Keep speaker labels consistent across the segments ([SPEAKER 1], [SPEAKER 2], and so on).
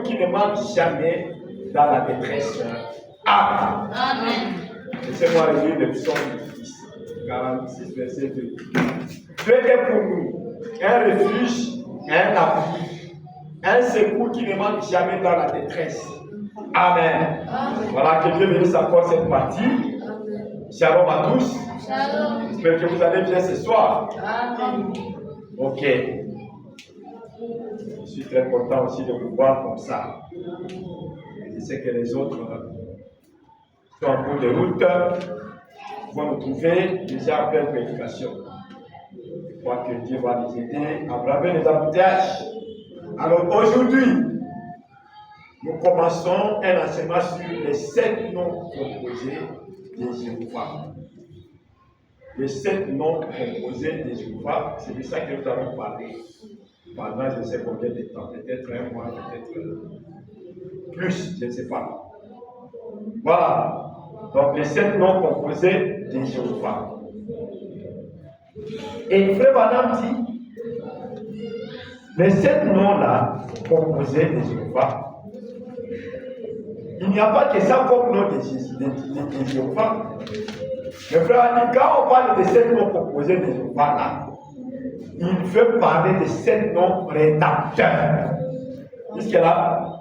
[SPEAKER 1] qui ne manque jamais dans la détresse. Amen. Laissez-moi lire le psaume 46, verset 2. Dieu est pour nous un refuge, un appui, un secours qui ne manque jamais dans la détresse. Amen. Voilà, que Dieu bénisse encore cette partie. Shalom à tous. Shalom. J'espère que vous allez bien ce soir.
[SPEAKER 2] Amen.
[SPEAKER 1] Ok. Je suis très content aussi de vous voir comme ça. Je sais que les autres sont en cours de route, vont nous trouver déjà en pleine prédication. Je crois que Dieu va nous aider à braver les embouteillages. Alors aujourd'hui, nous commençons un enseignement sur les 7 noms composés de Jéhovah. Les 7 noms composés de Jéhovah, c'est de ça que nous allons parler pendant je ne sais combien de temps, peut-être un mois, peut-être plus, je ne sais pas. Voilà. Donc les 7 noms composés de Jéhovah. Et Frère Branham dit, les 7 noms-là composés de Jéhovah, il n'y a pas que ça comme nom de Jéhovah. Mais frère, quand on parle de 7 noms composés de Jéhovah là, il veut parler de 7 noms rédacteurs. Jusque-là,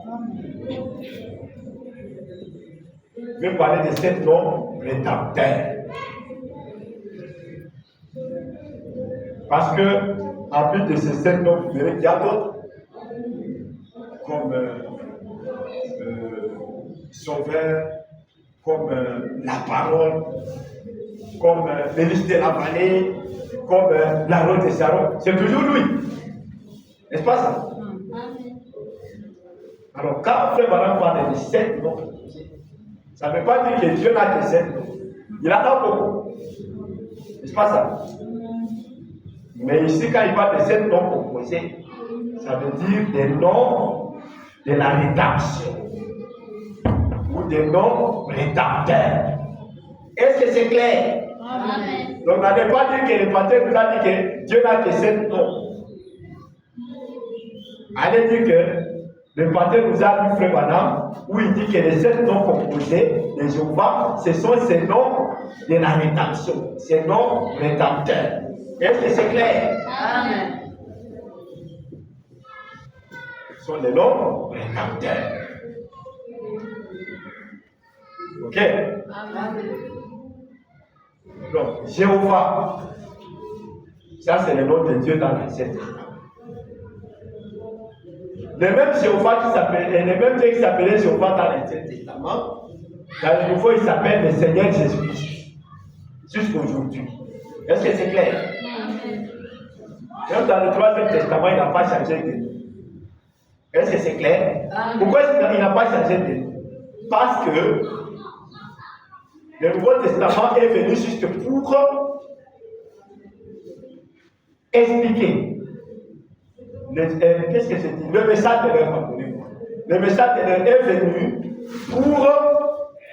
[SPEAKER 1] il veut parler de 7 noms rédacteurs. Parce que, en plus de ces 7 noms, vous verrez qu'il y a d'autres, comme Sauveur, comme la parole, comme l'hélice de la vallée, comme la route de Sharon. C'est toujours lui. N'est-ce pas ça? Alors, quand Frère Branham parle de 7 noms, ça ne veut pas dire que Dieu n'a que 7 noms. Il en a beaucoup. N'est-ce pas ça? Mais ici, quand il parle de 7 noms composés, ça veut dire des noms de la rédaction ou des noms rédacteurs. Est-ce que c'est clair? Amen. Donc, n'allez pas dire que le pasteur nous a dit que Dieu n'a que 7 noms. Allez dire que le pasteur nous a dit, Frère Branham, où il dit que les 7 noms composés de Jéhovah, ce sont ces noms de la rédaction, ces noms rédacteurs. Est-ce que c'est clair? Amen. Ce sont des noms rédacteurs. Ok? Amen. Donc, Jéhovah, ça c'est le nom de Dieu dans l'Ancien Testament. Le même Jéhovah qui s'appelait, le même Dieu qui s'appelait Jéhovah dans l'Ancien Testament, dans le Nouveau il s'appelle le Seigneur Jésus-Christ. Jusqu'aujourd'hui. Est-ce que c'est clair? Même dans le Troisième Testament, il n'a pas changé de nom. Est-ce que c'est clair? Pourquoi il n'a pas changé de nom? Parce que le Nouveau Testament est venu juste pour expliquer. Qu'est-ce que c'est dit? Le message de l'heure, pardonnez-moi. Le message de l'heure est venu pour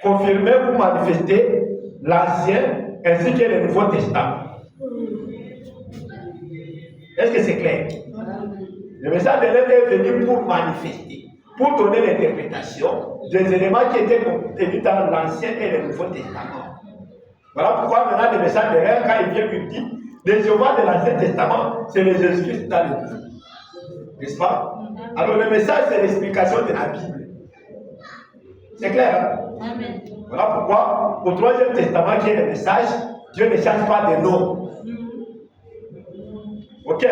[SPEAKER 1] confirmer, pour manifester l'Ancien ainsi que le Nouveau Testament. Est-ce que c'est clair? Le message de l'heure est venu pour manifester, pour donner l'interprétation des éléments qui étaient contenus dans l'Ancien et le Nouveau Testament. Voilà pourquoi maintenant le message de l'heure, quand il vient lui dire, les Jéhovah de l'Ancien Testament, c'est les Jésus-Christ dans le Nouveau. N'est-ce pas? Alors le message, c'est l'explication de la Bible. C'est clair, hein? Amen. Voilà pourquoi, au Troisième Testament, qui est le message, Dieu ne change pas de nom. Ok?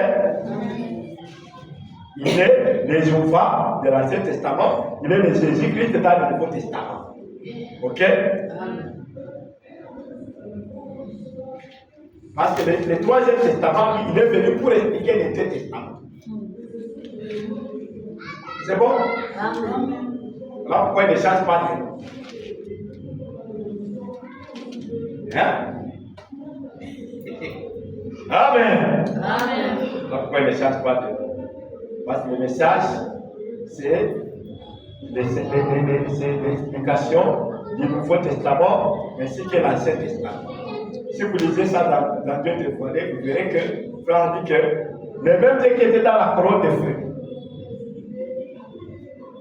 [SPEAKER 1] Il est le Jéhovah de l'Ancien Testament, il est le Jésus-Christ dans le Nouveau Testament. Ok? Parce que le Troisième Testament, il est venu pour expliquer les deux testaments. C'est bon? Voilà pourquoi il ne change pas de nom. Hein? Amen. Amen. Voilà pourquoi il ne change pas de nom. Parce que le message, c'est l'explication du Nouveau Testament ainsi que l'Ancien Testament. Si vous lisez ça dans 2 Théophanie, vous verrez que Frère dit que les mêmes Dieu qui étaient dans la couronne de feu,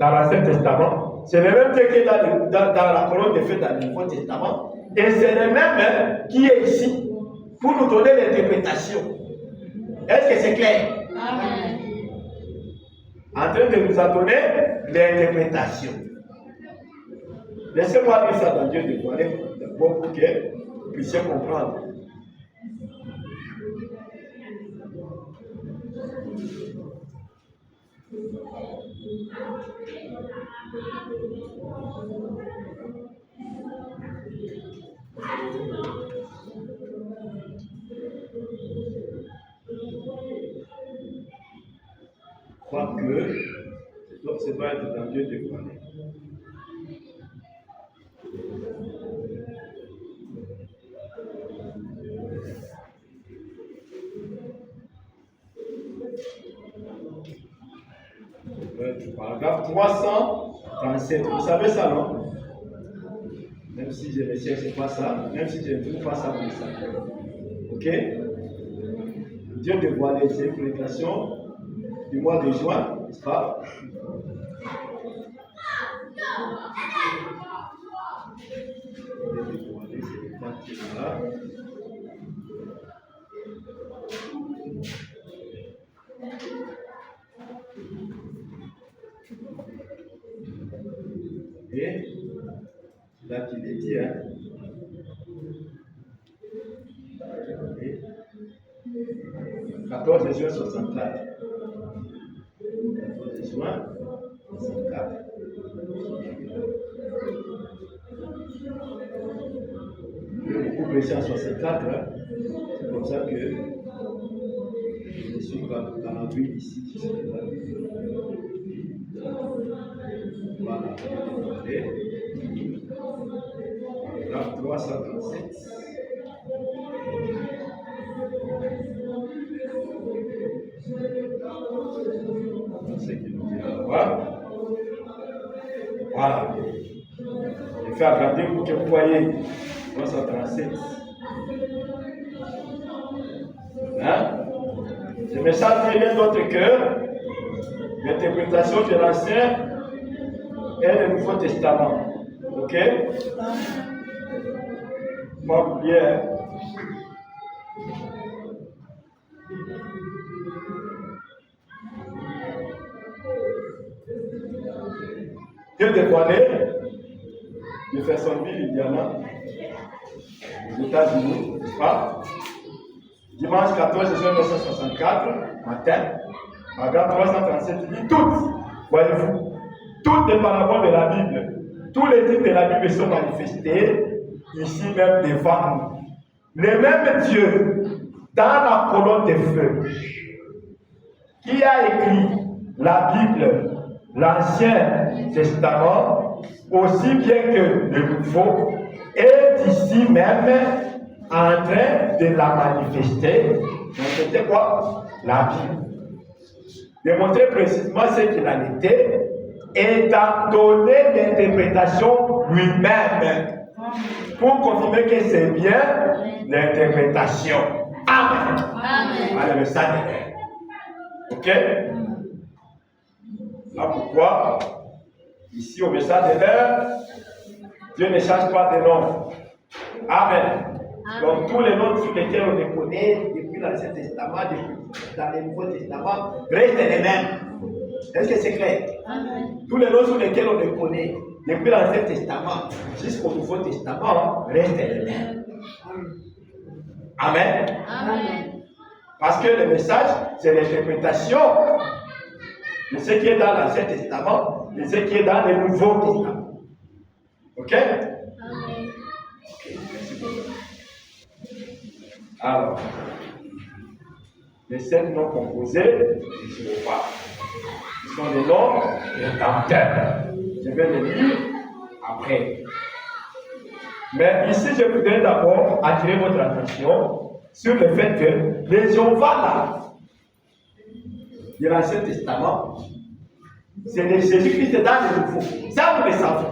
[SPEAKER 1] dans l'Ancien Testament, c'est le même Dieu qui est dans la colonne de feu dans le Nouveau Testament, et c'est le même qui est ici pour nous donner l'interprétation. Est-ce que c'est clair? Amen. En train de nous en donner l'interprétation. Laissez-moi lire ça dans Dieu dévoilé d'abord pour que vous puissiez comprendre. Je crois que ça doit être dans Dieu dévoilé. Paragraphe 337. Vous savez ça, non? Même si je ne cherche pas ça, même si je ne trouve pas ça, vous le savez. Ok? Dieu dévoilé, c'est une prédication du mois de juin, n'est-ce pas? Dieu dévoilé, c'est le temps qui est là. Et là qu'il est dit, hein? Et 14 juin 64. 14 juin 64. Je vais beaucoup prêcher en 64. Hein? C'est comme ça que je suis dans la ville ici. Voilà. Paragraphe 337. C'est qu'il nous dit là. Voilà. Je fais agrandir pour que vous voyez. 337. Hein? Ce message n'est rien d'autre que l'interprétation de l'Ancien et le Nouveau Testament. Ok? Pas oublier. Hein? Dieu dévoilé, Jeffersonville, Indiana, aux États-Unis, n'est-ce pas? Dimanche 14 juin 1964, matin, paragraphe 337, il dit toutes, voyez-vous, toutes les paraboles de la Bible, tous les types de la Bible sont manifestés ici même devant nous. Le même Dieu, dans la colonne de feu, qui a écrit la Bible, l'Ancien Testament, aussi bien que le Nouveau, est ici même en train de la manifester. Donc c'était quoi? La Bible. De montrer précisément ce qu'il en était et d'en donner l'interprétation lui-même pour confirmer que c'est bien l'interprétation. Amen. Amen. Allez, le message est ok? Là pourquoi, ici au message de l'air, Dieu ne change pas de nom. Amen. Donc tous les noms sur lesquels on les connaît depuis l'Ancien Testament, depuis dans le Nouveau Testament, restent les mêmes. Est-ce que c'est clair? Amen. Tous les noms sur lesquels on les connaît depuis l'Ancien Testament jusqu'au Nouveau Testament restent les mêmes. Amen. Amen. Parce que le message, c'est l'interprétation de ce qui est dans l'Ancien Testament, de ce qui est dans le Nouveau Testament. Ok? Amen. Ok, merci beaucoup. Alors, les 7 noms composés ne sont pas. Ils sont des noms rédempteurs. Je vais les lire après. Mais ici, je voudrais d'abord attirer votre attention sur le fait que les Jéhovah-là de l'Ancien Testament, c'est le Jésus-Christ dans le Nouveau. Ça, vous le savez.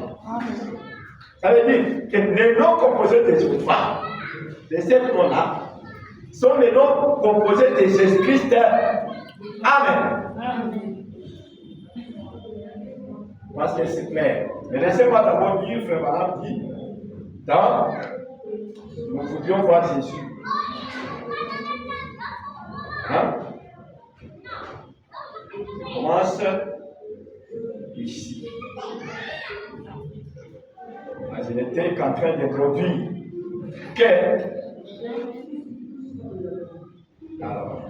[SPEAKER 1] Ça veut dire que les noms composés de Jéhovah, de ces noms-là, sont les noms composés de Jésus-Christ. Amen. pense que c'est clair. Mais laissez-moi d'abord dire, frère Madame dit, nous voulions voir Jésus. Hein? On commence ici. Je n'étais qu'en train d'introduire alors,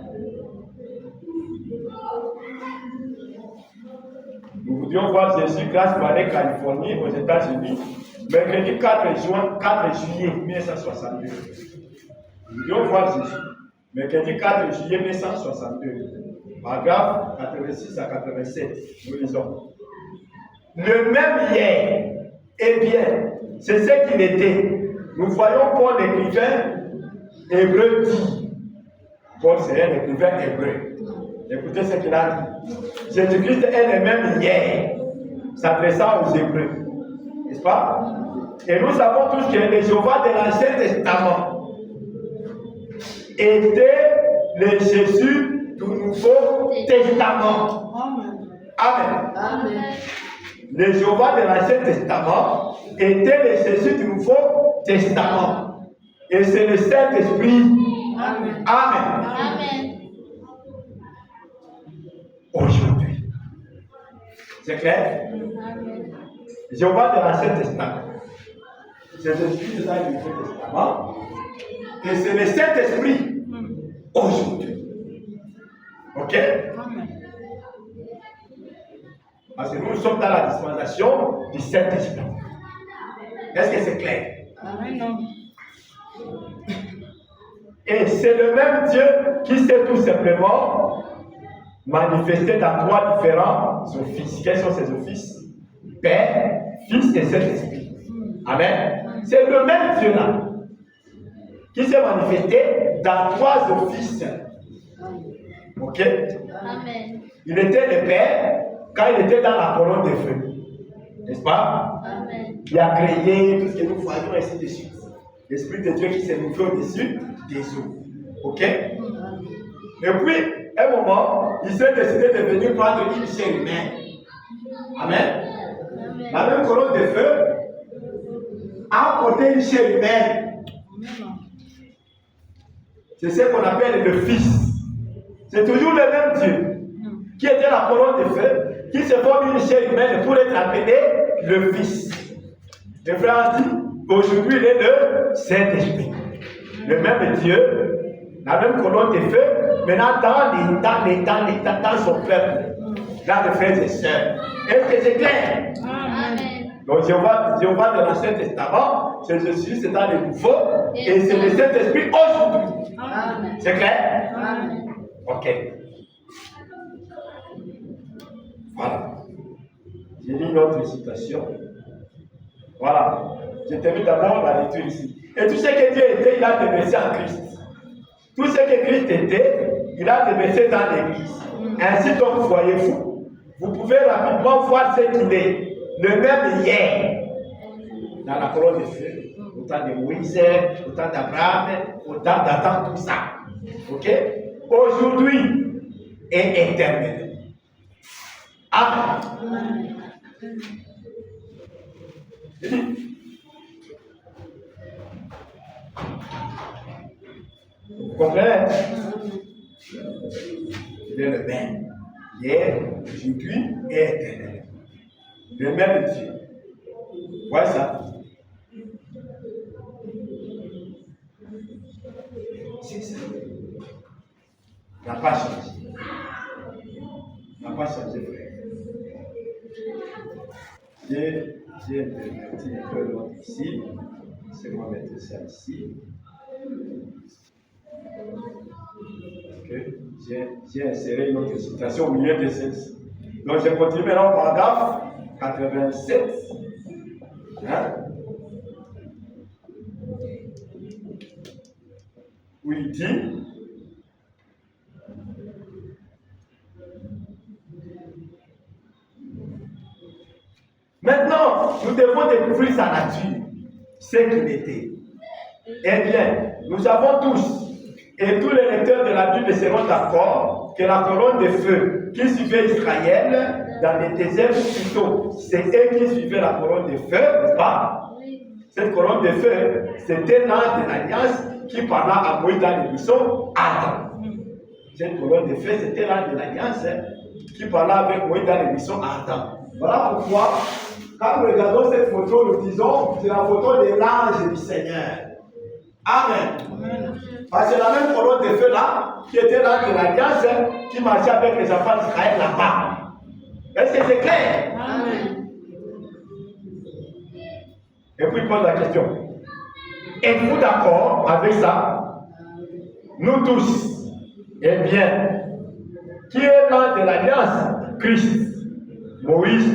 [SPEAKER 1] nous voulions voir Jésus grâce à la Californie, aux États-Unis, mercredi 4 juillet 1962. Nous voulions voir Jésus, mercredi 4 juillet 1962, paragraphe 86 à 87. Nous lisons. Le même hier, eh bien, c'est ce qu'il était. Nous voyons Paul l'écrivain hébreu dit. Paul, c'est un écrivain hébreu. Écoutez ce qu'il a dit. Jésus-Christ est le même hier, s'adressant aux Hébreux. N'est-ce pas? Et nous savons tous que le Jéhovah de l'Ancien Testament était le Jésus du Nouveau Testament. Amen. Amen. Le Jéhovah de l'Ancien Testament était le Jésus du Nouveau Testament. Et c'est le Saint-Esprit. Amen. Amen. Amen. Aujourd'hui. C'est clair? Amen. Jéhovah de l'Ancien Testament. C'est l'Esprit de l'Ancien Testament. Et c'est le Saint-Esprit. Aujourd'hui. Ok? Amen. Parce que nous sommes dans la dispensation du Saint-Esprit. Est-ce que c'est clair? Amen. Et c'est le même Dieu qui s'est tout simplement manifesté dans trois différents offices. Quels sont ces offices? Père, Fils et Saint-Esprit. Amen. C'est le même Dieu-là qui s'est manifesté dans trois offices. Ok? Amen. Il était le Père quand il était dans la colonne de feu. N'est-ce pas? Amen. Il a créé tout ce que nous voyons ainsi de suite. L'Esprit de Dieu qui s'est mouvé au-dessus des eaux. Ok? Amen. Et puis, à un moment, il s'est décidé de venir prendre une chair humaine. Amen. Amen. La même colonne de feu a apporté une chair humaine. C'est ce qu'on appelle le Fils. C'est toujours le même Dieu qui était la colonne de feu, qui se forme une chair humaine pour être appelé le Fils. Le frère dit, aujourd'hui il est le Saint-Esprit. Le même Dieu, la même colonne de feu, maintenant dans son peuple, dans les frères et sœurs. Est-ce que c'est clair? Amen. Donc Jéhovah de l'Ancien Testament, c'est Jésus, c'est dans le Nouveau, et c'est le Saint-Esprit aujourd'hui. Amen. C'est clair? Amen. Ok. Voilà. J'ai lu une autre citation. Voilà. Je termine d'abord la lecture ici. Et tout ce que Dieu était, il a déversé en Christ. Tout ce que Christ était, il a déversé dans l'Église. Ainsi donc, voyez-vous, vous pouvez rapidement voir ce qu'il est. Le même hier, dans la colonne de feu, au temps de Moïse, au temps d'Abraham, au temps d'Adam, tout ça. Ok? Aujourd'hui et éternellement. Amen. Vous comprenez? Il est le même. Hier, aujourd'hui et éternellement. Le même Dieu. Vous voyez ça? C'est ça. Il n'a pas changé. Il n'a pas changé, frère. J'ai inverti un peu l'autre ici. C'est moi mettre ça ici. Okay. J'ai inséré une autre citation au milieu de celle-ci. Donc je continue maintenant au paragraphe 87. Hein? Où il dit maintenant, nous devons découvrir sa nature, ce qu'il était. Eh bien, nous savons tous, et tous les lecteurs de la Bible seront d'accord, que la colonne de feu qui suivait Israël dans les déserts plutôt, c'est eux qui suivaient la couronne de feu, n'est-ce pas? Cette couronne de feu, c'était l'ange de l'alliance qui parla à Moïse dans les buissons ardents. Cette couronne de feu, c'était l'ange de l'alliance qui parla avec Moïse dans les buissons ardents. Voilà pourquoi, quand nous regardons cette photo, nous disons c'est la photo de l'ange du Seigneur. Amen. Parce que la même couronne de feu là, qui était l'ange de l'alliance, qui marchait avec les enfants d'Israël là-bas. Est-ce que c'est clair?
[SPEAKER 2] Amen.
[SPEAKER 1] Et puis il pose la question. Êtes-vous d'accord avec ça? Nous tous. Eh bien, qui est l'ange de l'alliance? Christ. Moïse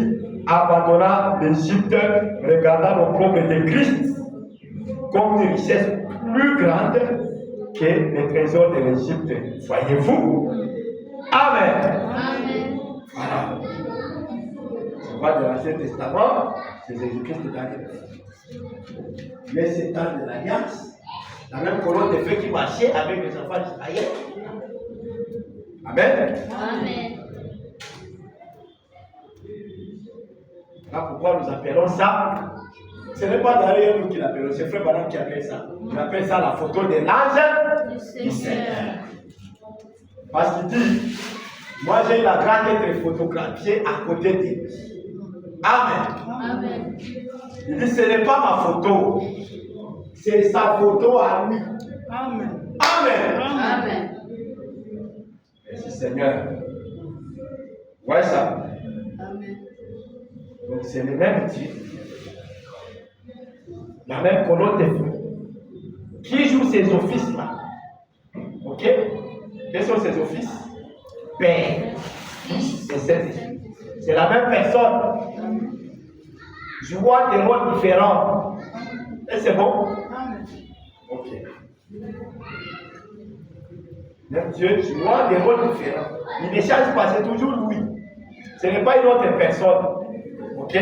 [SPEAKER 1] abandonna l'Égypte, regardant l'opprobre de Christ comme une richesse plus grande que les trésors de l'Égypte. Voyez-vous? Amen.
[SPEAKER 2] Amen.
[SPEAKER 1] Voilà. On va de l'Ancien Testament, c'est Jésus-Christ qui est arrivé. Mais c'est dans de l'Alliance, la même colonne de feu qui marchait avec les enfants d'Israël. Amen.
[SPEAKER 2] Amen.
[SPEAKER 1] Voilà pourquoi nous appelons ça. Ce n'est pas d'ailleurs nous qui l'appelons, c'est Frère Madame qui appelle ça. On appelle ça la photo de l'ange du Seigneur. Parce qu'il dit, moi j'ai la grâce d'être photographié à côté de lui. Amen.
[SPEAKER 2] Amen.
[SPEAKER 1] Il dit, ce n'est pas ma photo, c'est sa photo à lui.
[SPEAKER 3] Amen.
[SPEAKER 1] Amen.
[SPEAKER 2] Amen.
[SPEAKER 1] Merci Seigneur. Ouais ça.
[SPEAKER 2] Amen.
[SPEAKER 1] Donc c'est le même Dieu. La même colonne de feu. Qui joue ces offices là? Ok? Quels sont ces offices? Père, Fils et Saint-Esprit. C'est la même personne. Jouant des rôles différents. Et c'est bon?
[SPEAKER 3] Amen.
[SPEAKER 1] Ok. Même Dieu jouant des rôles différents. Il ne change pas, c'est toujours lui. Ce n'est pas une autre personne. Ok?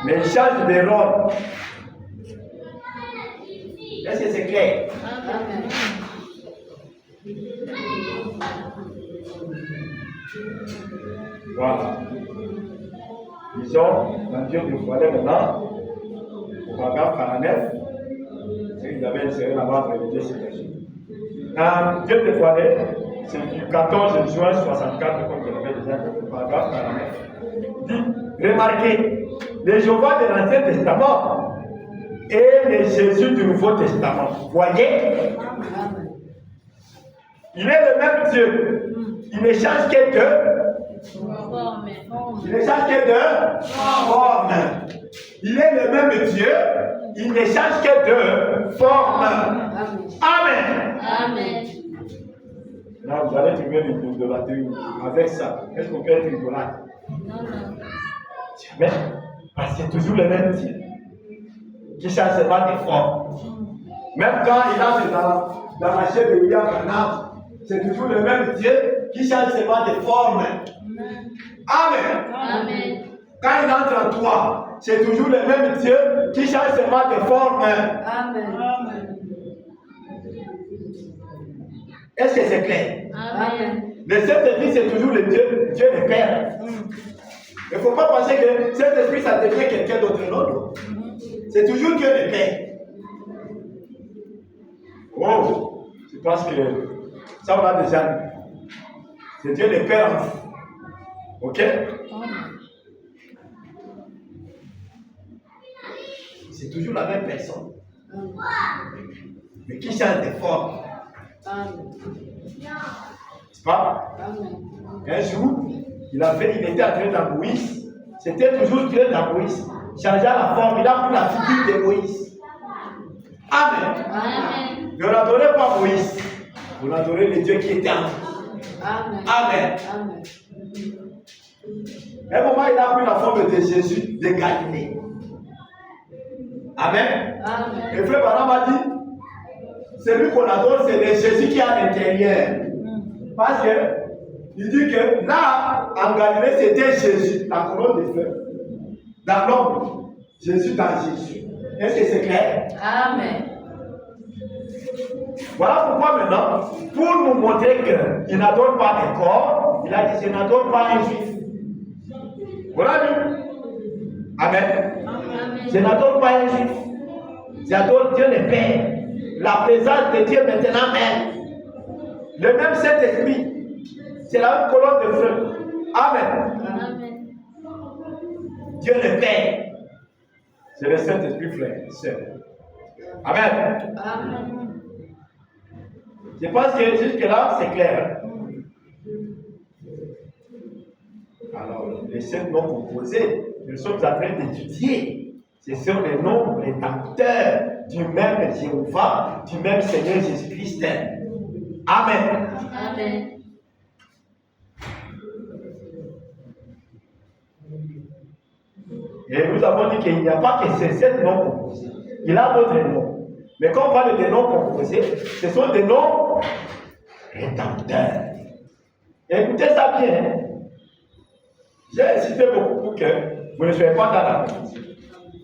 [SPEAKER 1] Mais il change de rôle. Est-ce que c'est clair?
[SPEAKER 2] Amen.
[SPEAKER 1] Voilà. Disons, dans Dieu de Foyer maintenant, au paragraphe 49, c'est qu'ils avaient inséré là-bas pour éviter cette question. Dans Dieu de Foyer, c'est du 14 juin 64, comme je l'avais déjà dit, au paragraphe 49. Dit, remarquez, le Jéhovah de l'Ancien Testament et le Jésus du Nouveau Testament. Voyez? Il est le même Dieu. Il ne change que de
[SPEAKER 2] Forme.
[SPEAKER 1] il ne change que de forme. Il est le même Dieu. Il ne change que de forme. Amen.
[SPEAKER 2] Amen.
[SPEAKER 1] Là, vous allez trouver l'idolâtrie avec ça. Est-ce qu'on peut être idolâtre?
[SPEAKER 2] Non, non.
[SPEAKER 1] Jamais. Parce que c'est toujours le même Dieu qui change seulement de forme. Même quand il entre dans la chair de William Branham, c'est toujours le même Dieu qui change seulement de forme. Amen.
[SPEAKER 2] Amen.
[SPEAKER 1] Quand il entre en toi, c'est toujours le même Dieu qui change seulement de forme.
[SPEAKER 2] Amen.
[SPEAKER 1] Est-ce que c'est clair?
[SPEAKER 2] Amen.
[SPEAKER 1] Le Saint-Esprit, c'est toujours le Dieu le Père. Il ne faut pas penser que Saint-Esprit, ça devient quelqu'un d'autre. Non. C'est toujours Dieu le Père. Oh, je pense que ça, on l'a déjà dit. C'est Dieu le Père en vous. Ok? C'est toujours la même personne. Mais qui change de forme. N'est-ce pas? Un jour, il était en train dans Moïse. C'était toujours Dieu dans Moïse. Changeant la forme, il a pris la figure de Moïse. Amen.
[SPEAKER 2] Amen.
[SPEAKER 1] Ne l'adorez pas Moïse. Vous l'adorez le Dieu qui était en vous. Amen.
[SPEAKER 2] Amen.
[SPEAKER 1] À un moment, il a pris la forme de Jésus de Galilée. Amen.
[SPEAKER 2] Amen.
[SPEAKER 1] Et Frère Branham a dit, celui qu'on adore, c'est le Jésus qui est à l'intérieur. Parce que, il dit que là, en Galilée, c'était Jésus, la couronne de feu. Dans l'homme, Jésus dans Jésus. Est-ce que c'est clair?
[SPEAKER 2] Amen.
[SPEAKER 1] Voilà pourquoi maintenant, pour nous montrer qu'il n'adore pas les corps, il a dit, je n'adore pas un juif. Voilà lui. Amen. Je n'adore pas un juif. J'adore Dieu le Père. La présence de Dieu maintenant même. Le même Saint-Esprit. C'est la même colonne de feu. Amen.
[SPEAKER 2] Amen.
[SPEAKER 1] Dieu le Père. C'est le Saint-Esprit frère, sœur. Amen.
[SPEAKER 2] Amen.
[SPEAKER 1] Je pense que jusque-là, c'est clair. Alors, les sept noms composés, nous sommes en train d'étudier. Ce sont les noms rédacteurs du même Jéhovah, du même Seigneur Jésus-Christ. Amen.
[SPEAKER 2] Amen.
[SPEAKER 1] Et nous avons dit qu'il n'y a pas que ces sept noms composés. Il a d'autres noms. Mais quand on parle des noms composés, ce sont des noms rédacteurs. Écoutez ça bien. J'ai insisté beaucoup pour que vous ne soyez pas dans la confusion.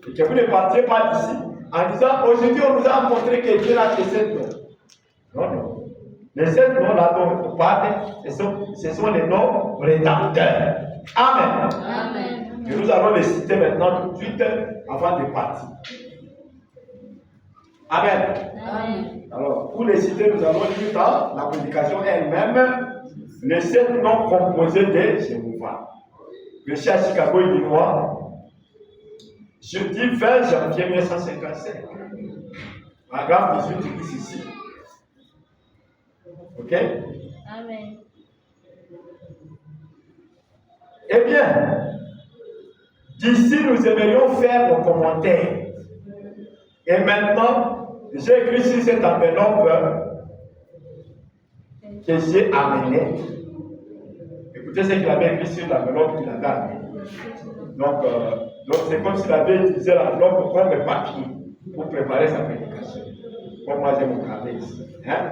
[SPEAKER 1] Et que vous ne partiez pas d'ici en disant aujourd'hui on nous a montré que Dieu a fait sept noms. Non, non. Les sept noms là dont on parle, ce sont les noms rédacteurs. Amen.
[SPEAKER 2] Amen.
[SPEAKER 1] Et nous allons les citer maintenant tout de suite avant de partir. Amen.
[SPEAKER 2] Amen.
[SPEAKER 1] Alors, pour les citer, nous allons lire dans la prédication elle-même les sept noms composés de Jéhovah. Le chef à Chicago, Illinois, jeudi 20 janvier 1955. Paragraphe 18 dit ici. Ok?
[SPEAKER 2] Amen.
[SPEAKER 1] Eh bien, d'ici nous aimerions faire nos commentaires. Et maintenant, j'ai écrit sur cette enveloppe que j'ai amenée. Écoutez ce qu'il avait écrit sur l'enveloppe qu'il avait amenée. Donc c'est comme s'il avait utilisé l'enveloppe comme papier pour préparer sa prédication. Comme moi j'ai mon carnet ici. Hein?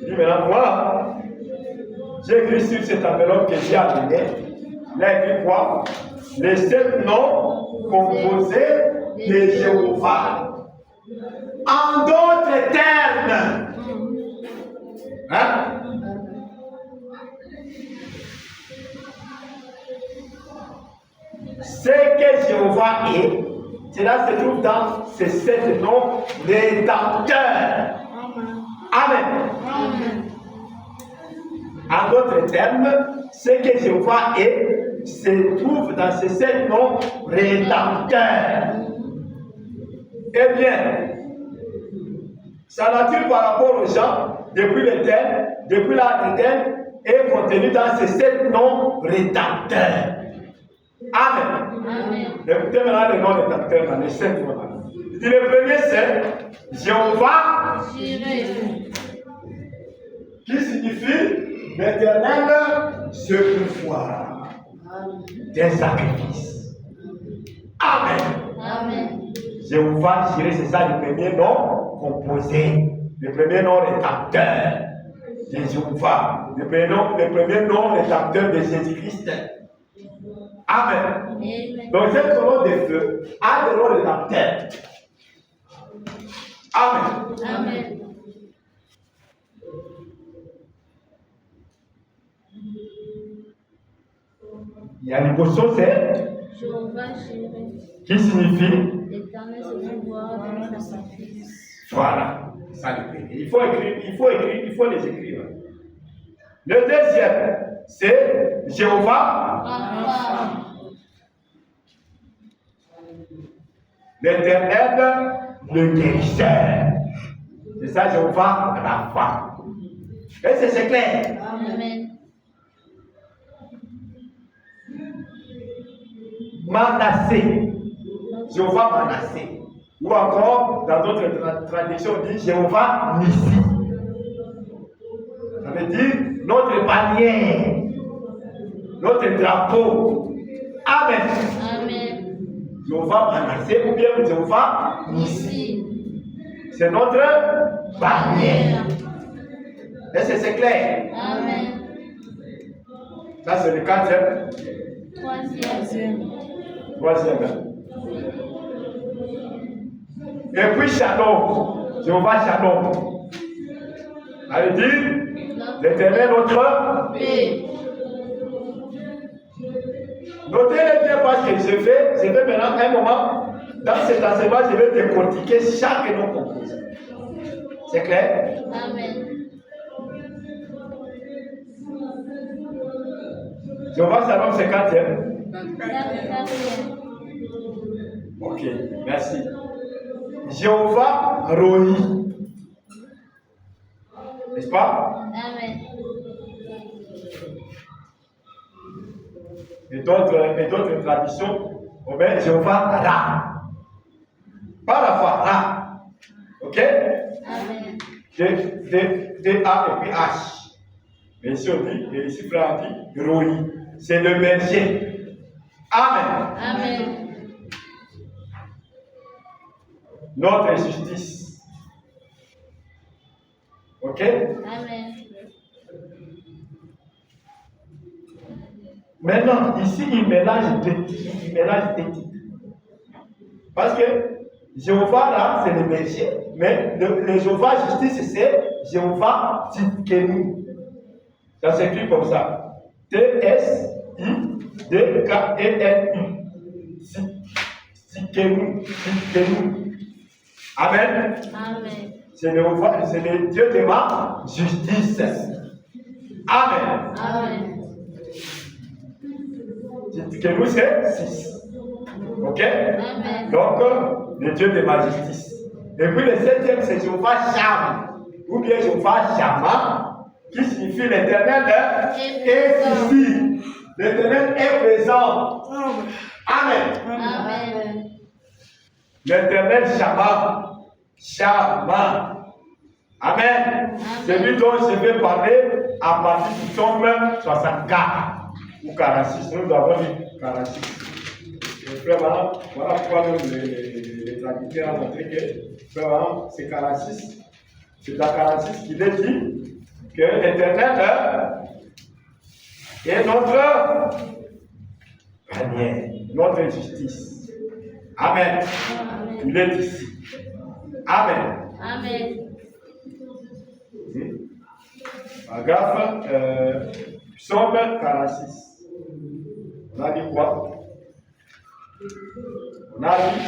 [SPEAKER 1] Il dit maintenant, moi, j'ai écrit sur cette enveloppe que j'ai amenée. Il a écrit quoi? Les sept noms composés de Jéhovah. En d'autres termes, hein? Ce que Jéhovah est, cela se trouve dans ces sept noms rédempteurs. Amen.
[SPEAKER 2] Amen.
[SPEAKER 1] En d'autres termes, ce que Jéhovah est, se trouve dans ces sept noms rédempteurs. Eh bien, sa nature par rapport aux gens, depuis l'éternel, depuis l'âge éternel, est contenue dans ces sept noms rédempteurs. Amen.
[SPEAKER 2] Amen.
[SPEAKER 1] Écoutez maintenant les noms rédempteurs dans les sept noms. Il dit le premier c'est Jéhovah,
[SPEAKER 2] Jireh.
[SPEAKER 1] qui signifie l'Éternel secours des sacrifices. Amen.
[SPEAKER 2] Amen.
[SPEAKER 1] Jéhovah, Jireh, c'est ça le premier nom composé, le premier nom rédempteur de Jéhovah, le premier nom rédempteur de Jésus-Christ. Amen.
[SPEAKER 2] Amen.
[SPEAKER 1] Donc cette colonne de feu a des noms rédempteurs. Amen.
[SPEAKER 2] Amen.
[SPEAKER 1] Il y a une portion, c'est
[SPEAKER 2] Jéhovah Jireh.
[SPEAKER 1] qui signifie
[SPEAKER 2] L'Éternel se pouvoir dans le sacrifice.
[SPEAKER 1] voilà, ça le premier. Il faut les écrire. Le deuxième, c'est Jéhovah,
[SPEAKER 2] Rapha.
[SPEAKER 1] l'Éternel, le guérisseur. C'est ça, Jéhovah, Rapha. Et c'est clair.
[SPEAKER 2] Amen.
[SPEAKER 1] Manassé. Jéhovah Manassé. Ou encore, dans d'autres traditions, on dit Jéhovah Nissi. Ça veut dire notre bannière, notre drapeau. Amen.
[SPEAKER 2] Amen.
[SPEAKER 1] Jéhovah Manassé ou bien Jéhovah Nissi.
[SPEAKER 2] Ici.
[SPEAKER 1] C'est notre bannière. Est-ce que c'est clair?
[SPEAKER 2] Amen.
[SPEAKER 1] Ça, c'est le quatrième.
[SPEAKER 2] Troisième.
[SPEAKER 1] Troisième. Et puis Shalom. Jéhovah Shalom. Allez dire, l'Éternel notre
[SPEAKER 2] paix.
[SPEAKER 1] Notez-le bien parce que je vais maintenant un moment, dans cet enseignement, je vais décortiquer chaque nom composé. C'est clair?
[SPEAKER 2] Amen.
[SPEAKER 1] Jéhovah Shalom, c'est quatrième.
[SPEAKER 2] Amen.
[SPEAKER 1] Ok, merci. Jéhovah Roi. N'est-ce pas?
[SPEAKER 2] Amen.
[SPEAKER 1] Et d'autres traditions, on met Jéhovah Ra. Pas la fois Ra. Ok?
[SPEAKER 2] Amen.
[SPEAKER 1] D-A et puis H. Mais ici on dit, et ici frère on dit Roi. C'est le berger. Amen.
[SPEAKER 2] Amen.
[SPEAKER 1] Notre justice. Ok?
[SPEAKER 2] Amen.
[SPEAKER 1] Maintenant, ici, il mélange deux titres. Parce que Jéhovah, là, c'est le berger. Mais le Jéhovah justice, c'est Jéhovah Tzidkenu. Ça s'écrit comme ça. T-S-I-D-K-E-N-U. Tzidkenu. Amen.
[SPEAKER 2] Amen.
[SPEAKER 1] C'est le Dieu de ma justice. Amen.
[SPEAKER 2] Amen.
[SPEAKER 1] Tzidkenu, c'est 6. Ok?
[SPEAKER 2] Amen.
[SPEAKER 1] Donc, le Dieu de ma justice. Et puis le 7e, c'est Jéhovah Sham. Ou bien Jéhovah Shama, qui signifie l'éternel est ici. L'éternel est présent. Amen.
[SPEAKER 2] Amen.
[SPEAKER 1] L'éternel Shama. Shama. Amen. C'est lui dont je vais parler à partir du psaume 64 ou 46. Nous avons dit 46. Vraiment, voilà pourquoi les traducteurs ont montré que vraiment, c'est 46. C'est dans 46 qu'il est dit que l'Éternel est notre panier, notre justice. Amen. Il est ici. Amen.
[SPEAKER 2] Amen.
[SPEAKER 1] Paragraphe psaume 46. On a dit quoi? On a dit,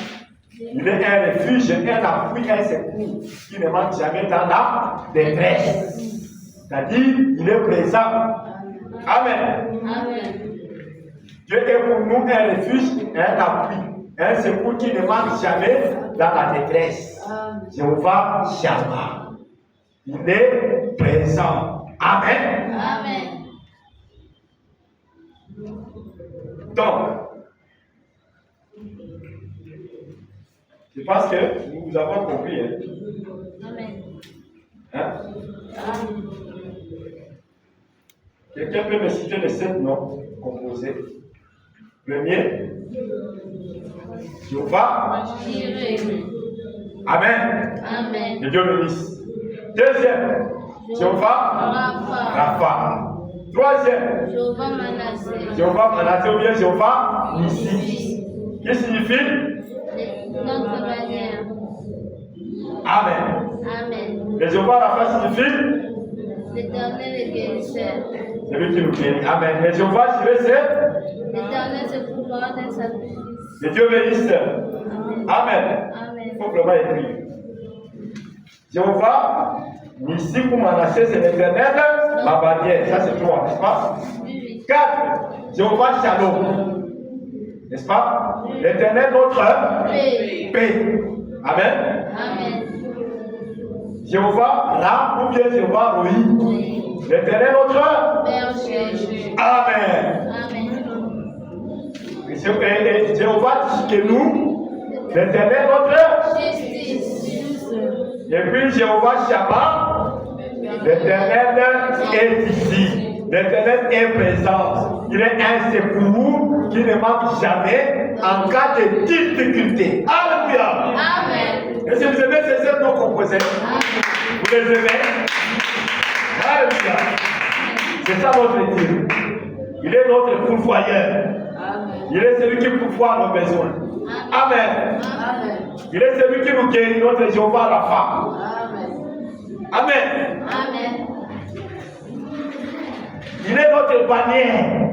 [SPEAKER 1] il est un refuge, un appui, un secours qui ne manque jamais dans la détresse. C'est-à-dire, il est présent. Amen.
[SPEAKER 2] Amen.
[SPEAKER 1] Dieu est pour nous un refuge, un appui, un secours qui ne manque jamais dans la détresse. Jéhovah Shammah. Il est présent. Amen.
[SPEAKER 2] Amen.
[SPEAKER 1] Donc, je pense que nous avons compris. Hein?
[SPEAKER 2] Amen.
[SPEAKER 1] Hein? Quelqu'un peut me citer les 7 noms composés. Premier, Jéhovah. Amen.
[SPEAKER 2] Amen.
[SPEAKER 1] Que Dieu bénisse. Deuxième, Jéhovah. Rapha. Troisième,
[SPEAKER 2] Jéhovah Manassé.
[SPEAKER 1] Jéhovah Manassé ou bien Jéhovah Nissi. Qui signifie?
[SPEAKER 2] Notre bannière.
[SPEAKER 1] Amen.
[SPEAKER 2] Amen.
[SPEAKER 1] Et Jéhovah Rapha signifie?
[SPEAKER 2] L'Éternel est guérisseur.
[SPEAKER 1] C'est lui qui nous guérit. Amen. Et Jéhovah Jireh, c'est?
[SPEAKER 2] L'Éternel se pourvoira d'un sacrifice.
[SPEAKER 1] Que Dieu bénisse.
[SPEAKER 2] Amen.
[SPEAKER 1] Amen.
[SPEAKER 2] Amen.
[SPEAKER 1] Il faut vraiment écrire. Jéhovah Nissi pour Manassé, c'est l'Éternel, ma bannière. Ça, c'est 3, n'est-ce pas?
[SPEAKER 2] Oui.
[SPEAKER 1] 4. Jéhovah Shalom. N'est-ce pas? L'Éternel, notre paix. Amen.
[SPEAKER 2] Amen.
[SPEAKER 1] Jéhovah Ra ou bien Jéhovah Roi. L'Éternel, notre
[SPEAKER 2] Berger.
[SPEAKER 1] Amen.
[SPEAKER 2] Amen.
[SPEAKER 1] Et Jéhovah Tzidkenu, l'Éternel, notre.
[SPEAKER 2] Justice.
[SPEAKER 1] Et puis Jéhovah Shammah, l'Éternel est ici. L'Éternel est présent. Il est un secours qui ne manque jamais en cas de difficulté. Alléluia.
[SPEAKER 2] Amen.
[SPEAKER 1] Et si vous aimez ces 7 noms composés, vous les aimez? Alléluia. C'est ça notre Dieu. Il est notre pourvoyeur. Il est celui qui pourvoit nos besoins. Amen. Il est celui qui nous guérit, notre Jéhovah Rapha. Amen.
[SPEAKER 2] Amen.
[SPEAKER 1] Il est notre bannière.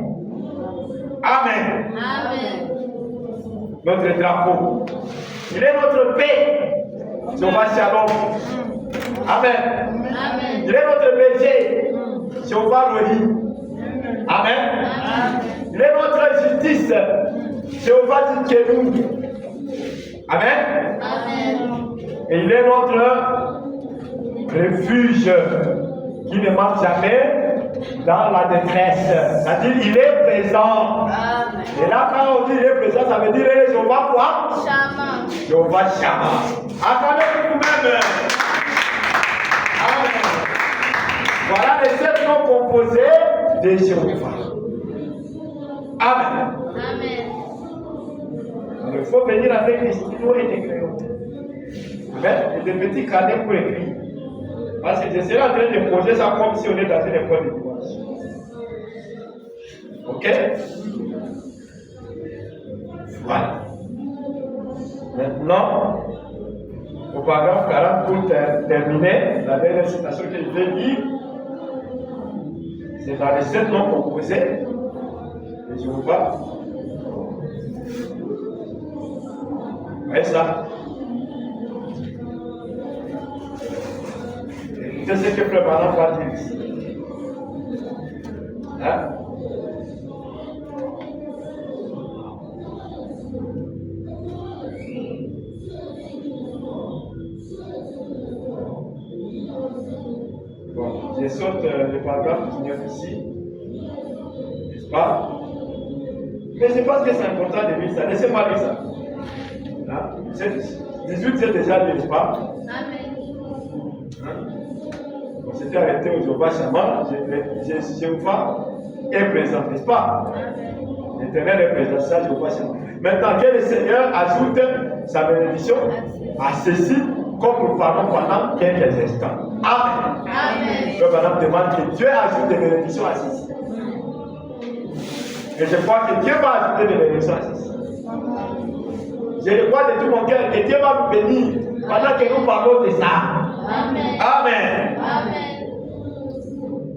[SPEAKER 1] Amen.
[SPEAKER 2] Amen.
[SPEAKER 1] Notre drapeau. Il est notre paix. Jehovah Shalom. Amen.
[SPEAKER 2] Amen.
[SPEAKER 1] Il est notre berger. Jehovah Roi. Amen. Il est notre justice. Jehovah Tsidkenu. Amen.
[SPEAKER 2] Amen.
[SPEAKER 1] Et il est notre refuge qui ne manque jamais dans la détresse. C'est-à-dire il est présent.
[SPEAKER 2] Amen.
[SPEAKER 1] Et là, quand on dit il est présent, ça veut dire il est Jehovah quoi?
[SPEAKER 2] Shama.
[SPEAKER 1] Jehovah Shammah. Attendez vous-même. Amen. Voilà les 7 noms composés de Jéhovah. Amen.
[SPEAKER 2] Amen.
[SPEAKER 1] Alors, il faut venir avec des stylos et des crayons. Amen. Et des petits carnets pour écrire. Parce que je serai en train de poser ça comme si on est dans une école de dimanche. Ok? Voilà. Maintenant, au paragraphe 40, pour terminer, la dernière citation que je vais lire, c'est dans les 7 noms composés de Jéhovah. Vous voyez ça? Écoutez ce que Frère Branham va dire ici. Hein? Bon, je saute le paragraphe 19 ici. N'est-ce pas? Mais je pense que c'est important de lire ça. Laissez-moi lire ça. Hein? 18, c'est déjà lu, n'est-ce pas?
[SPEAKER 2] Amen.
[SPEAKER 1] Hein? On s'était arrêté au Jehovah Shammah. Jéhovah est présent, n'est-ce pas? L'Éternel est présent, ça, Jehovah Shammah. Maintenant, que le Seigneur ajoute sa bénédiction à ceci, comme nous parlons pendant quelques instants. Amen.
[SPEAKER 2] Amen.
[SPEAKER 1] Le Madame demande que Dieu ajoute des bénédictions à ceci. Et je crois que Dieu va ajouter des bénédictions à ceci. Je le crois de tout mon cœur que Dieu va nous bénir pendant que nous parlons de ça.
[SPEAKER 2] Amen.
[SPEAKER 1] Amen.
[SPEAKER 2] Amen.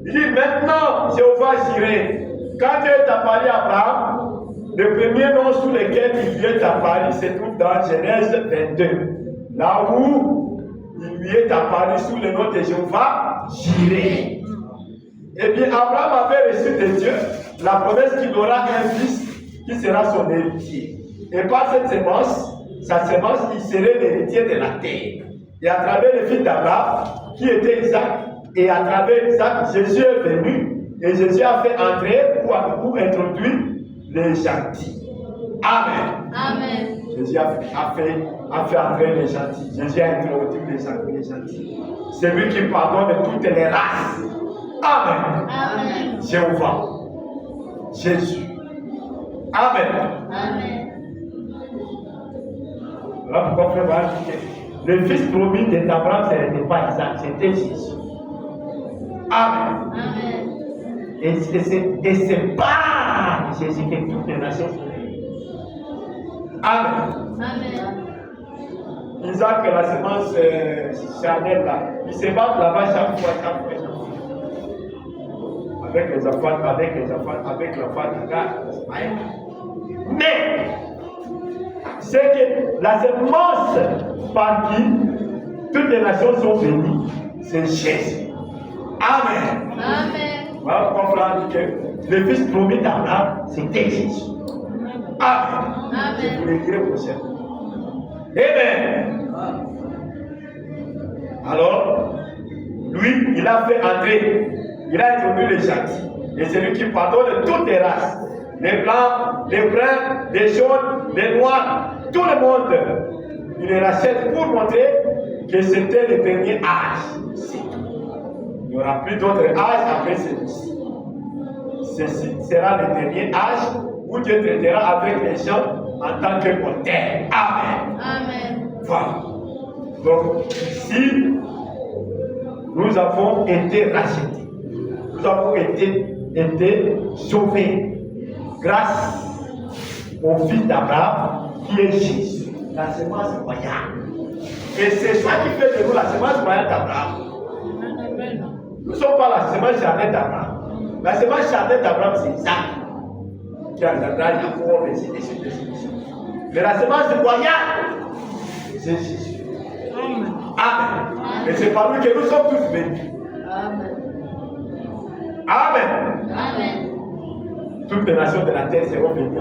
[SPEAKER 1] Il dit maintenant, Jéhovah Jireh, quand Dieu est apparu à Abraham, le premier nom sous lequel il lui est apparu se trouve dans Genèse 22. Là où il lui est apparu sous le nom de Jéhovah Jireh. Et bien, Abraham avait reçu de Dieu la promesse qu'il aura un fils qui sera son héritier. Et par cette sémence, sa sémence, il serait l'héritier de la terre. Et à travers le fils d'Abraham, qui était Isaac, et à travers Isaac, Jésus est venu, et Jésus a fait entrer ou introduire les gentils. Amen.
[SPEAKER 2] Amen.
[SPEAKER 1] Jésus a fait entrer les gentils. Jésus a introduit les gentils. C'est lui qui pardonne toutes les races. Amen.
[SPEAKER 2] Amen.
[SPEAKER 1] Jéhovah. Jésus. Amen.
[SPEAKER 2] Amen.
[SPEAKER 1] Voilà pourquoi Frère va dire que le fils promis d'Abraham, ce n'était pas Isaac, c'était Jésus. Amen.
[SPEAKER 2] Amen.
[SPEAKER 1] Et c'est par Jésus que toutes les nations sont venues. Amen.
[SPEAKER 2] Amen.
[SPEAKER 1] Isaac, la semence charnelle là, il se bat là-bas chaque fois. Avec les enfants, avec l'enfant d'Agar. Mais, c'est que la semence par qui toutes les nations sont bénies, c'est Jésus. Amen.
[SPEAKER 2] Amen.
[SPEAKER 1] Voilà pourquoi on dit que le fils promis d'Abraham, c'était Jésus. Amen. Je vous le dirai prochain. Amen. Alors, lui, il a fait entrer, il a introduit les gentils. Et c'est lui qui pardonne toutes les races. Les blancs, les bruns, les jaunes, les noirs, tout le monde. Il les rachète pour montrer que c'était le dernier âge. Il n'y aura plus d'autres âges après celui-ci. Ceci sera le dernier âge où Dieu traitera avec les gens en tant que mortels. Amen.
[SPEAKER 2] Amen.
[SPEAKER 1] Voilà. Donc, ici, nous avons été rachetés. Nous avons été sauvés grâce au fils d'Abraham qui est Jésus, la semence royale. Et c'est ça qui fait de nous la semence royale d'Abraham. Nous ne sommes pas la semence charnelle d'Abraham. La semence charnelle d'Abraham, c'est Isaac. Qui engendra Jacob, et ainsi de suite. Mais la semence royale, c'est Jésus. Amen. Et c'est par lui que nous sommes tous bénis. Amen. Toutes les nations de la terre seront bénies.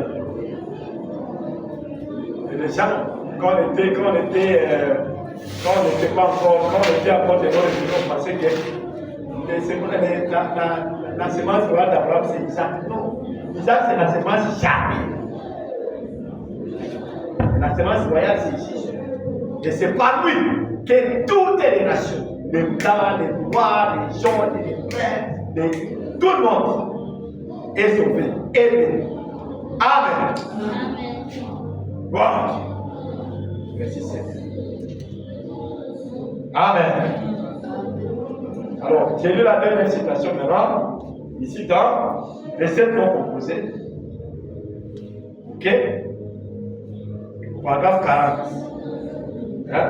[SPEAKER 1] Et les gens, quand on n'était pas encore, quand on était encore des gens, on pensait que la semence royale d'Abraham, c'est Isaac. Non. Isaac, c'est la semence charnelle. La semence royale, c'est Jésus. Et c'est par lui que toutes les nations, les blancs, les noirs, les jaunes, les verts, tout le monde est sauvé et béni. Amen. Wow. Merci Seigneur. Amen. Alors, j'ai lu la dernière citation maintenant, ici dans les 7 noms composés. Ok? Paragraphe 40. Hein?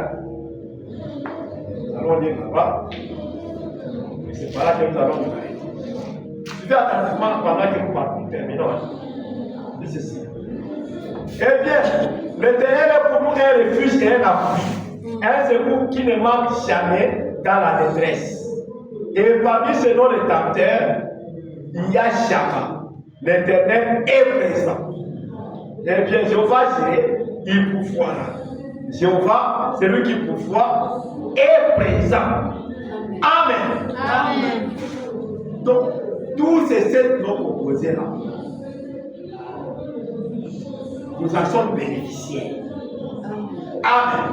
[SPEAKER 1] Nous allons lire là-bas. Et c'est par là que nous allons nous arrêter. Suivez attentivement pendant que nous terminons. Dis ceci. Eh bien, l'Éternel est pour nous un refuge et un appui, un secours qui ne manque jamais dans la détresse. Et parmi ces noms rédempteurs, il y a Shama. L'Éternel est présent. Eh bien, Jéhovah Jireh, il pourvoira. Jéhovah, c'est lui qui pourvoit, est présent. Amen.
[SPEAKER 2] Amen.
[SPEAKER 1] Donc, tous ces 7 noms composés-là, nous en sommes bénéficiaires. Amen.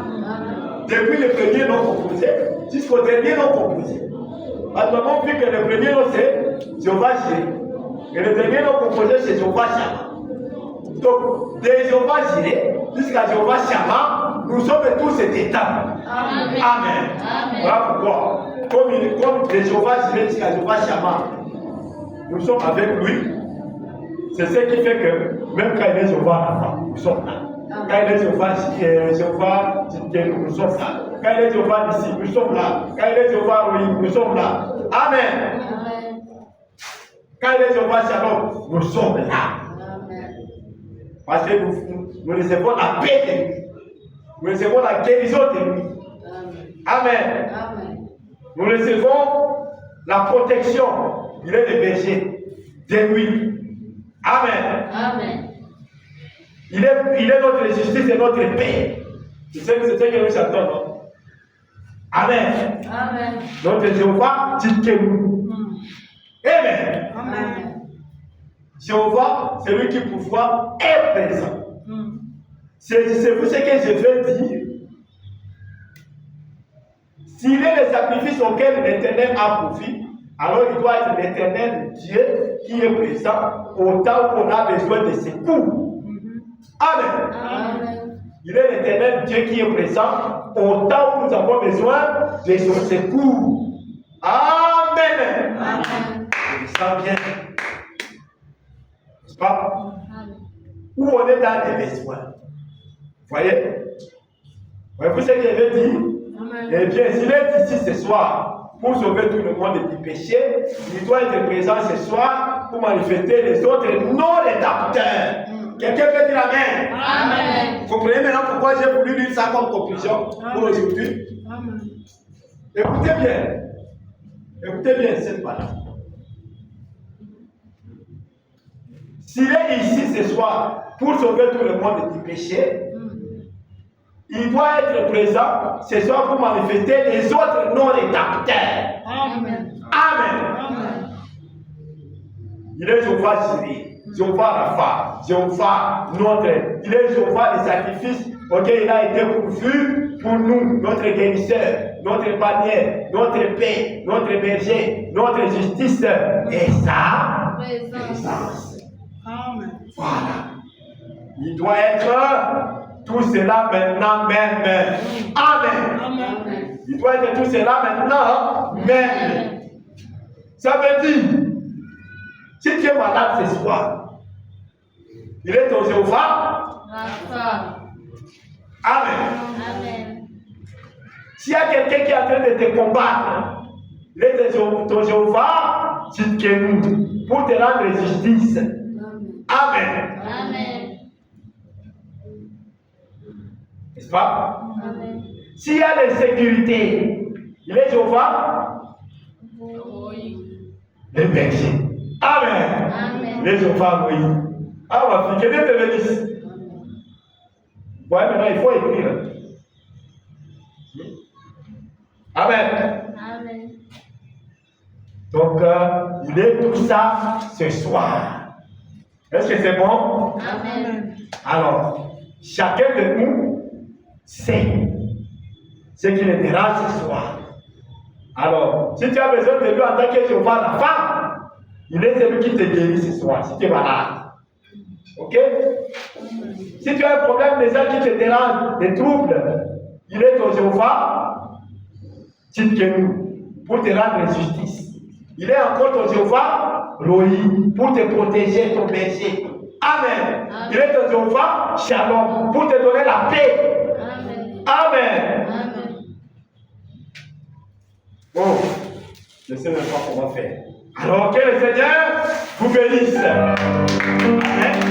[SPEAKER 1] Depuis le premier nom composé jusqu'au dernier nom composé. Parce que nous avons vu que le premier nom c'est Jéhovah Jireh. Et le dernier nom composé c'est Jéhovah Shama. Donc, de Jéhovah Jireh jusqu'à Jéhovah Shama, nous sommes tous cette étape. Amen. Amen. Voilà pourquoi, comme de Jéhovah Jireh jusqu'à Jéhovah Shama, nous sommes avec lui. C'est ce qui fait que même quand il est Jéhovah Rapha, nous sommes là. Quand il est Jéhovah Tzidkenu, nous sommes là. Quand il est Jéhovah Nissi, nous sommes là. Quand il est Jéhovah Rohi, nous sommes là. Amen. Quand il est Jéhovah Shalom, nous sommes là. Parce que nous recevons la paix de lui. Nous recevons la guérison de lui. Amen. Nous recevons la protection. Il est le berger de lui. Amen. Il est notre justice et notre paix. C'est ce que nous chantons, non? Amen. Notre Jéhovah Tzidkenu. Amen. Jéhovah, celui qui pourvoit, est présent. C'est vous ce que je veux dire. S'il est le sacrifice auquel l'Éternel a pourvu, alors il doit être l'Éternel Dieu qui est présent au temps où on a besoin de secours. Amen. Il est l'Éternel Dieu qui est présent au temps où nous avons besoin de son secours. Amen. Je le sens bien. N'est-ce pas? Où on est dans les besoins. Voyez? Voyez-vous ce que je veux dire? Eh bien, s'il est ici ce soir pour sauver tout le monde du péché, il doit être présent ce soir pour manifester les autres non-rédacteurs. Quelqu'un peut dire Amen. Amen. Vous comprenez maintenant pourquoi j'ai voulu lire ça comme conclusion pour aujourd'hui? Écoutez bien cette parole. S'il est ici ce soir pour sauver tout le monde du péché, il doit être présent ce soir pour manifester les autres non-rédacteurs. Amen. Il est Jéhovah Jireh, Jéhovah Rapha, Jéhovah il est Jéhovah des sacrifices auquel il a été pourvu pour nous, notre guérisseur, notre bannière, notre paix, notre berger, notre justice et sa présence. Voilà. Il doit être tout cela maintenant même. Amen. Il doit être tout cela maintenant même. Ça veut dire, si tu es malade ce soir, il est ton Jéhovah. Amen. S'il y a quelqu'un qui est en train de te combattre, il est ton Jéhovah Tzidkenu. pour te rendre justice. Amen.
[SPEAKER 2] Amen.
[SPEAKER 1] N'est-ce pas?
[SPEAKER 2] Amen.
[SPEAKER 1] S'il y a l'insécurité, il est Jéhovah,
[SPEAKER 2] Oui.
[SPEAKER 1] le berger. Amen.
[SPEAKER 2] Amen.
[SPEAKER 1] Il est Jéhovah, oui. Ah, ma fille, que Dieu te bénisse. Ouais, maintenant il faut écrire. Amen.
[SPEAKER 2] Amen.
[SPEAKER 1] Donc, il est tout ça ce soir. Est-ce que c'est bon?
[SPEAKER 2] Amen.
[SPEAKER 1] Alors, chacun de nous sait ce qui le dérange ce soir. Alors, si tu as besoin de lui en tant que Jéhovah, la femme, il est celui qui te guérit ce soir, si tu es malade. Ok? Si tu as un problème déjà qui te dérange, des troubles, il est ton Jéhovah, dites que nous, pour te rendre justice. Il est encore ton Jéhovah, Roi, pour te protéger, ton berger. Amen. Il est ton Jéhovah, Shalom, pour te donner la paix.
[SPEAKER 2] Amen.
[SPEAKER 1] Amen.
[SPEAKER 2] Amen.
[SPEAKER 1] Bon, je sais même pas comment faire. Alors que le Seigneur vous bénisse. Amen.